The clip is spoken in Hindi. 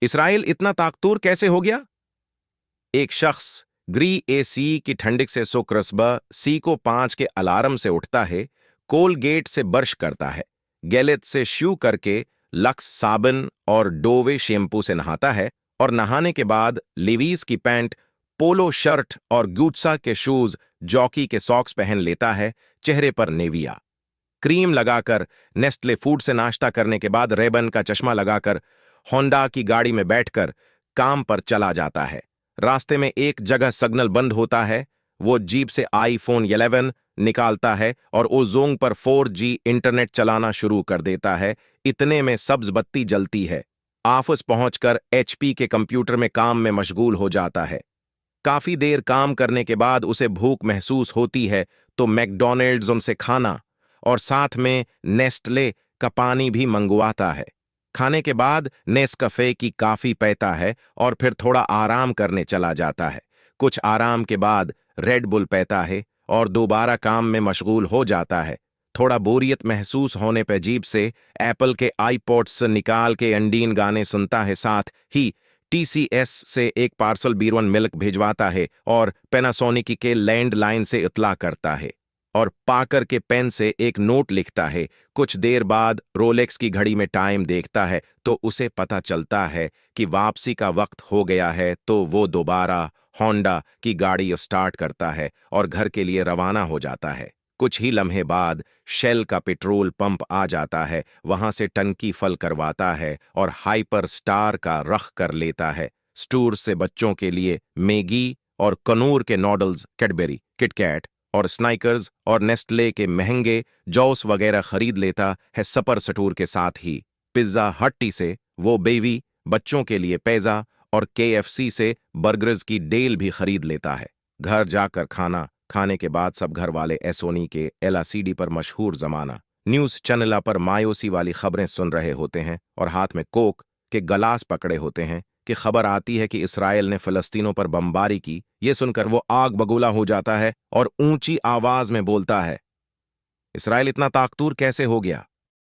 इसराइल इतना ताकतूर कैसे हो गया? एक शख्स ग्री एसी की ठंडिक से सुक्रसबा सी को 5 के अलार्म से उठता है, कोलगेट से ब्रश करता है, गैलेट से शू करके लक्स साबुन और डोवे शैम्पू से नहाता है और नहाने के बाद लिवीज की पैंट, पोलो शर्ट और गुट्सा के शूज, जॉकी के सॉक्स पहन लेता है, चेहरे पर नेविया क्रीम लगाकर, नेस्ले फूड से नाश्ता करने के बाद रेबन का चश्मा लगाकर होंडा की गाड़ी में बैठकर काम पर चला जाता है। रास्ते में एक जगह सिग्नल बंद होता है, वो जीप से आईफोन 11 निकालता है और ओजोंग पर 4G इंटरनेट चलाना शुरू कर देता है। इतने में सब्ज बत्ती जलती है। ऑफिस पहुंचकर HP के कंप्यूटर में काम में मशगूल हो जाता है। काफी देर काम करने के बाद उसे भूख महसूस होती है तो मैकडॉनल्ड्स उनसे खाना और साथ में नेस्टले का पानी भी मंगवाता है। खाने के बाद नेस्कैफे की कॉफी पीता है और फिर थोड़ा आराम करने चला जाता है। कुछ आराम के बाद रेड बुल पीता है और दोबारा काम में मशगूल हो जाता है। थोड़ा बोरियत महसूस होने पर जीप से एप्पल के आईपॉड्स निकाल के अंडीन गाने सुनता है, साथ ही TCS से एक पार्सल बीरवन मिल्क भिजवाता है और पैनासोनिक के लैंडलाइन से इतला करता है और पाकर के पेन से एक नोट लिखता है। कुछ देर बाद रोलेक्स की घड़ी में टाइम देखता है तो उसे पता चलता है कि वापसी का वक्त हो गया है, तो वो दोबारा होंडा की गाड़ी स्टार्ट करता है और घर के लिए रवाना हो जाता है। कुछ ही लम्हे बाद शेल का पेट्रोल पंप आ जाता है, वहां से टंकी फल करवाता है और हाइपर स्टार का रख कर लेता है। स्टोर से बच्चों के लिए मैगी और कनूर के नॉडल्स, कैडबेरी, किटकैट और स्नाइकर्स और नेस्टले के महंगे जॉस वगैरह खरीद लेता है। सपर स्टोर के साथ ही पिज्जा हट्टी से वो बेबी बच्चों के लिए पिज्जा और KFC से बर्गर्स की डेल भी खरीद लेता है। घर जाकर खाना खाने के बाद सब घर वाले एसोनी के LCD पर मशहूर जमाना न्यूज चैनल पर मायूसी वाली खबरें सुन रहे होते हैं और हाथ में कोक के गलास पकड़े होते हैं कि खबर आती है कि इसराइल ने फिलिस्तीनों पर बमबारी की। ये सुनकर वो आग बगुला हो जाता है और ऊंची आवाज में बोलता है, इसराइल इतना ताकतूर कैसे हो गया?